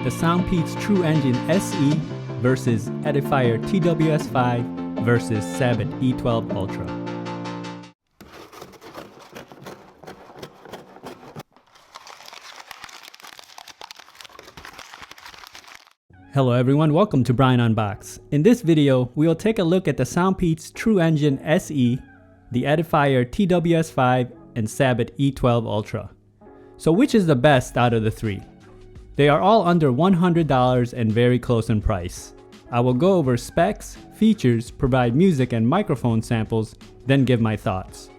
the SoundPEATS Truengine SE versus Edifier TWS5 versus Sabbat E12 Ultra. Hello everyone, welcome to Brian Unboxed. In this video, we will take a look at the SoundPEATS Truengine SE, the Edifier TWS5, and Sabbat E12 Ultra. So which is the best out of the three? They are all under $100 and very close in price. I will go over specs, features, provide music and microphone samples, then give my thoughts.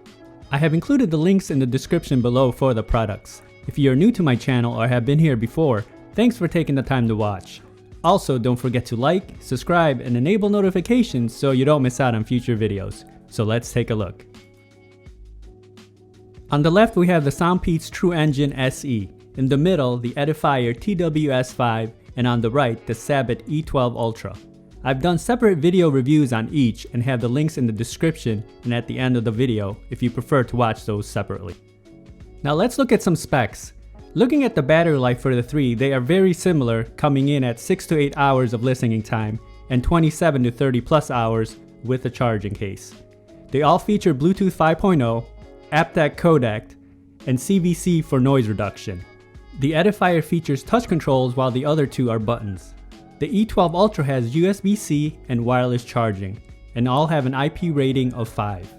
I have included the links in the description below for the products. If you are new to my channel or have been here before, thanks for taking the time to watch. Also, don't forget to like, subscribe, and enable notifications so you don't miss out on future videos. So let's take a look. On the left we have the SoundPEATS Truengine SE, in the middle the Edifier TWS5, and on the right the Sabbat E12 Ultra. I've done separate video reviews on each and have the links in the description and at the end of the video if you prefer to watch those separately. Now let's look at some specs. Looking at the battery life for the three, they are very similar, coming in at 6 to 8 hours of listening time and 27 to 30 plus hours with a charging case. They all feature Bluetooth 5.0, aptX codec, and CVC for noise reduction. The Edifier features touch controls while the other two are buttons. The E12 Ultra has USB-C and wireless charging, and all have an IP rating of 5.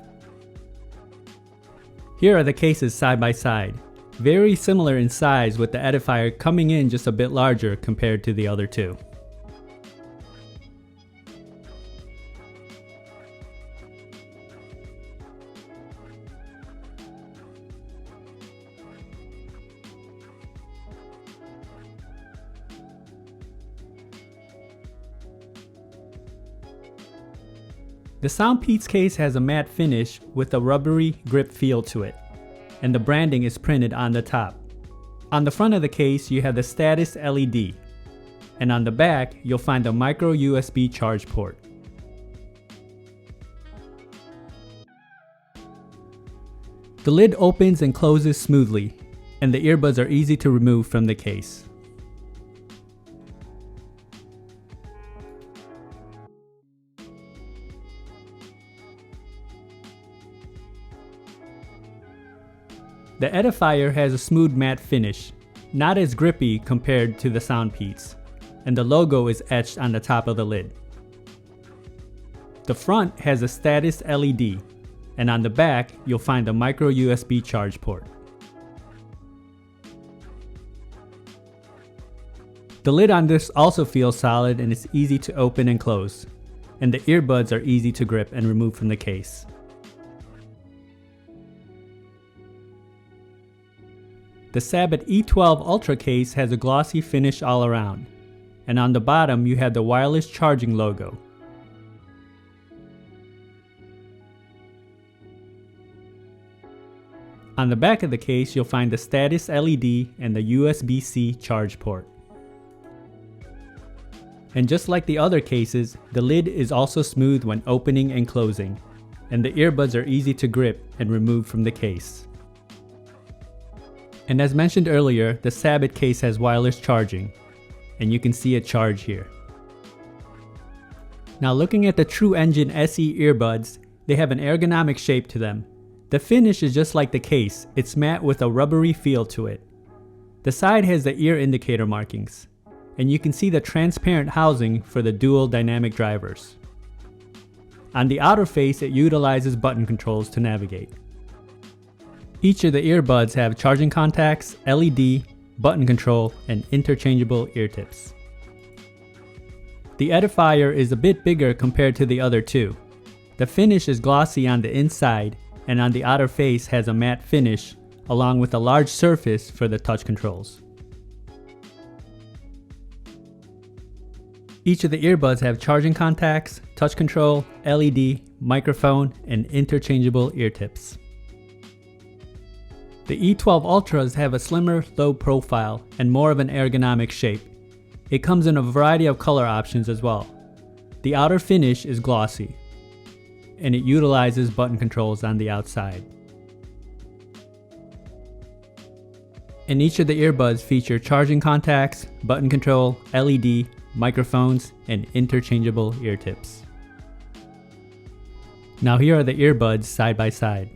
Here are the cases side by side. Very similar in size, with the Edifier coming in just a bit larger compared to the other two. The SoundPEATS case has a matte finish with a rubbery grip feel to it, and the branding is printed on the top. On the front of the case you have the status LED, and on the back you'll find the micro USB charge port. The lid opens and closes smoothly, and the earbuds are easy to remove from the case. The Edifier has a smooth matte finish, not as grippy compared to the SoundPEATS, and the logo is etched on the top of the lid. The front has a status LED, and on the back you'll find the micro USB charge port. The lid on this also feels solid and is easy to open and close, and the earbuds are easy to grip and remove from the case. The Sabbat E12 Ultra case has a glossy finish all around, and on the bottom you have the wireless charging logo. On the back of the case you'll find the status LED and the USB-C charge port. And just like the other cases, the lid is also smooth when opening and closing, and the earbuds are easy to grip and remove from the case. And as mentioned earlier, the Sabbat case has wireless charging, and you can see it charge here. Now looking at the Truengine SE earbuds, they have an ergonomic shape to them. The finish is just like the case, it's matte with a rubbery feel to it. The side has the ear indicator markings, and you can see the transparent housing for the dual dynamic drivers. On the outer face it utilizes button controls to navigate. Each of the earbuds have charging contacts, LED, button control, and interchangeable ear tips. The Edifier is a bit bigger compared to the other two. The finish is glossy on the inside, and on the outer face has a matte finish, along with a large surface for the touch controls. Each of the earbuds have charging contacts, touch control, LED, microphone, and interchangeable ear tips. The E12 Ultras have a slimmer, low profile and more of an ergonomic shape. It comes in a variety of color options as well. The outer finish is glossy, and it utilizes button controls on the outside. And each of the earbuds feature charging contacts, button control, LED, microphones, and interchangeable ear tips. Now here are the earbuds side by side.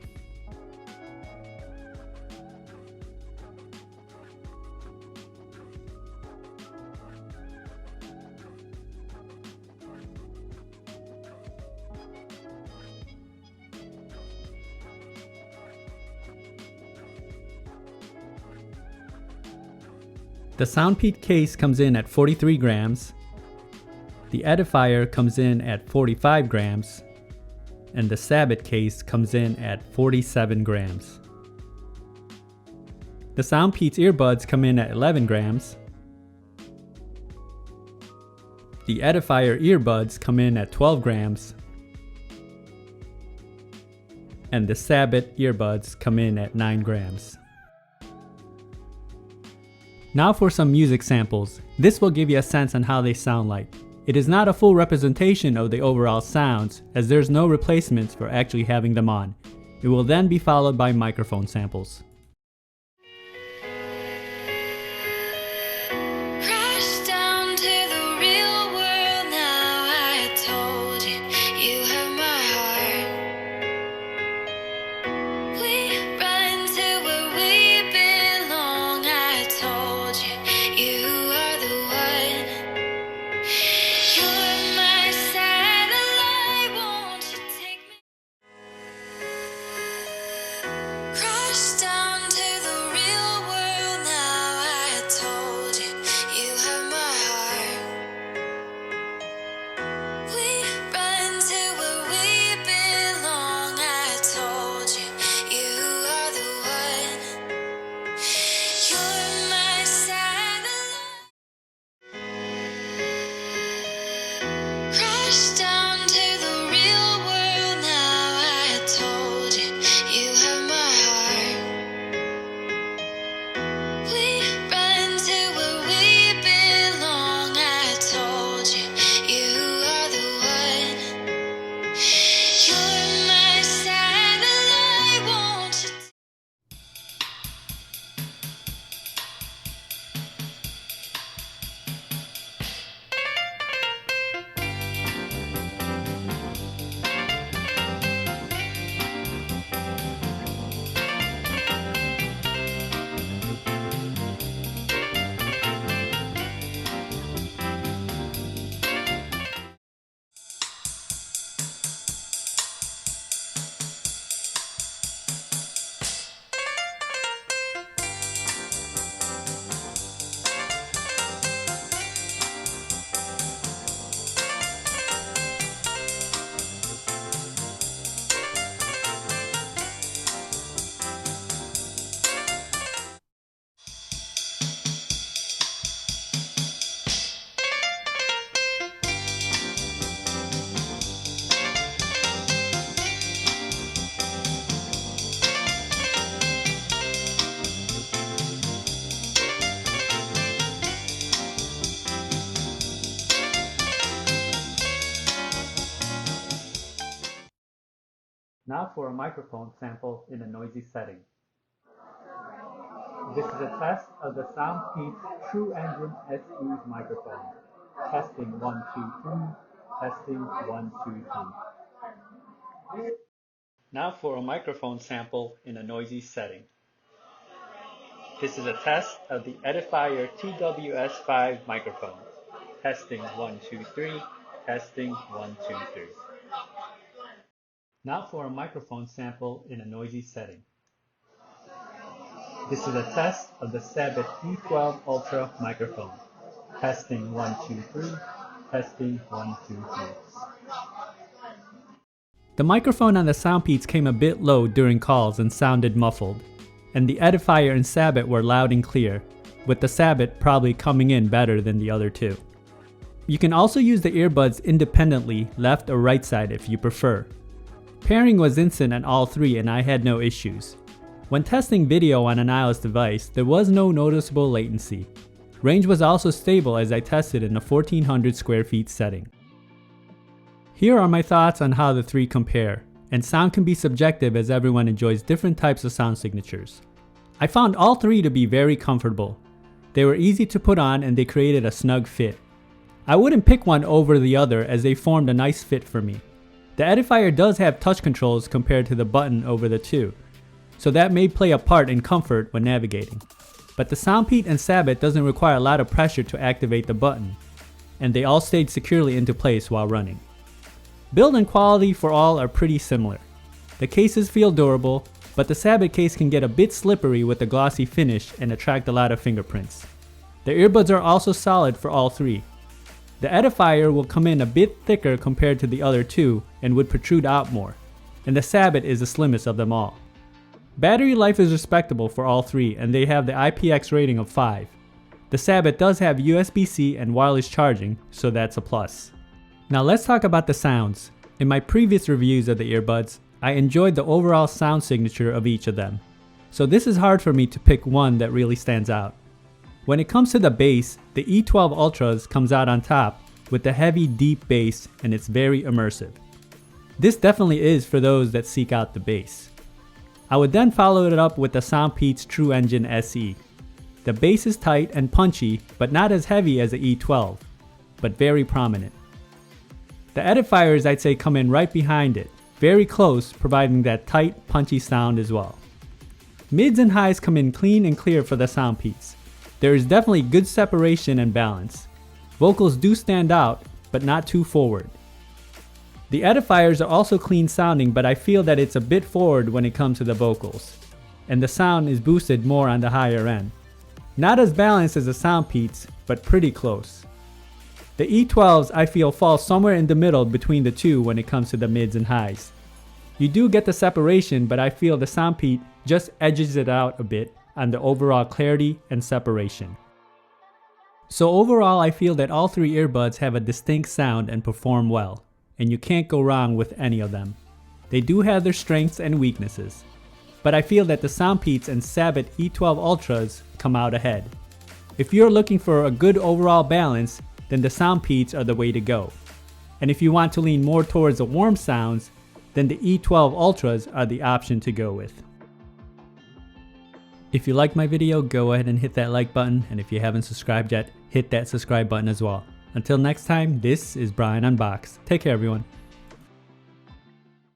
The SoundPEATS case comes in at 43 grams, the Edifier comes in at 45 grams, and the Sabbat case comes in at 47 grams. The SoundPEATS earbuds come in at 11 grams, the Edifier earbuds come in at 12 grams, and the Sabbat earbuds come in at 9 grams. Now for some music samples. This will give you a sense on how they sound like. It is not a full representation of the overall sounds, as there's no replacements for actually having them on. It will then be followed by microphone samples. Now for a microphone sample in a noisy setting. This is a test of the SoundPEATS Truengine SE microphone. Testing 1, 2, 3. Testing 1, 2, 3. Now for a microphone sample in a noisy setting. This is a test of the Edifier TWS5 microphone. Testing 1, 2, 3. Testing 1, 2, 3. Now for a microphone sample in a noisy setting. This is a test of the Sabbat E12 Ultra microphone. Testing 1, 2, 3. Testing 1, 2, 3. The microphone on the SoundPEATS came a bit low during calls and sounded muffled, and the Edifier and Sabbat were loud and clear, with the Sabbat probably coming in better than the other two. You can also use the earbuds independently, left or right side if you prefer. Pairing was instant on all three and I had no issues. When testing video on an iOS device, there was no noticeable latency. Range was also stable as I tested in a 1400 square feet setting. Here are my thoughts on how the three compare, and sound can be subjective as everyone enjoys different types of sound signatures. I found all three to be very comfortable. They were easy to put on and they created a snug fit. I wouldn't pick one over the other as they formed a nice fit for me. The Edifier does have touch controls compared to the button over the two, so that may play a part in comfort when navigating. But the SoundPEAT and Sabbat doesn't require a lot of pressure to activate the button, and they all stayed securely into place while running. Build and quality for all are pretty similar. The cases feel durable, but the Sabbat case can get a bit slippery with the glossy finish and attract a lot of fingerprints. The earbuds are also solid for all three. The Edifier will come in a bit thicker compared to the other two and would protrude out more, and the Sabbat is the slimmest of them all. Battery life is respectable for all three and they have the IPX rating of 5. The Sabbat does have USB-C and wireless charging, so that's a plus. Now let's talk about the sounds. In my previous reviews of the earbuds, I enjoyed the overall sound signature of each of them, so this is hard for me to pick one that really stands out. When it comes to the bass, the E12 Ultras comes out on top with the heavy deep bass and it's very immersive. This definitely is for those that seek out the bass. I would then follow it up with the SoundPEATS Truengine SE. The bass is tight and punchy but not as heavy as the E12, but very prominent. The Edifiers I'd say come in right behind it, very close, providing that tight punchy sound as well. Mids and highs come in clean and clear for the SoundPEATS. There is definitely good separation and balance. Vocals do stand out, but not too forward. The Edifiers are also clean sounding, but I feel that it's a bit forward when it comes to the vocals, and the sound is boosted more on the higher end. Not as balanced as the SoundPEATS, but pretty close. The E12s I feel fall somewhere in the middle between the two when it comes to the mids and highs. You do get the separation, but I feel the SoundPEAT just edges it out a bit on the overall clarity and separation. So overall I feel that all three earbuds have a distinct sound and perform well, and you can't go wrong with any of them. They do have their strengths and weaknesses, but I feel that the SoundPEATS and Sabbat E12 Ultras come out ahead. If you're looking for a good overall balance, then the SoundPEATS are the way to go. And if you want to lean more towards the warm sounds, then the E12 Ultras are the option to go with. If you liked my video, go ahead and hit that like button, and if you haven't subscribed yet, hit that subscribe button as well. Until next time, this is Brian Unboxed. Take care everyone.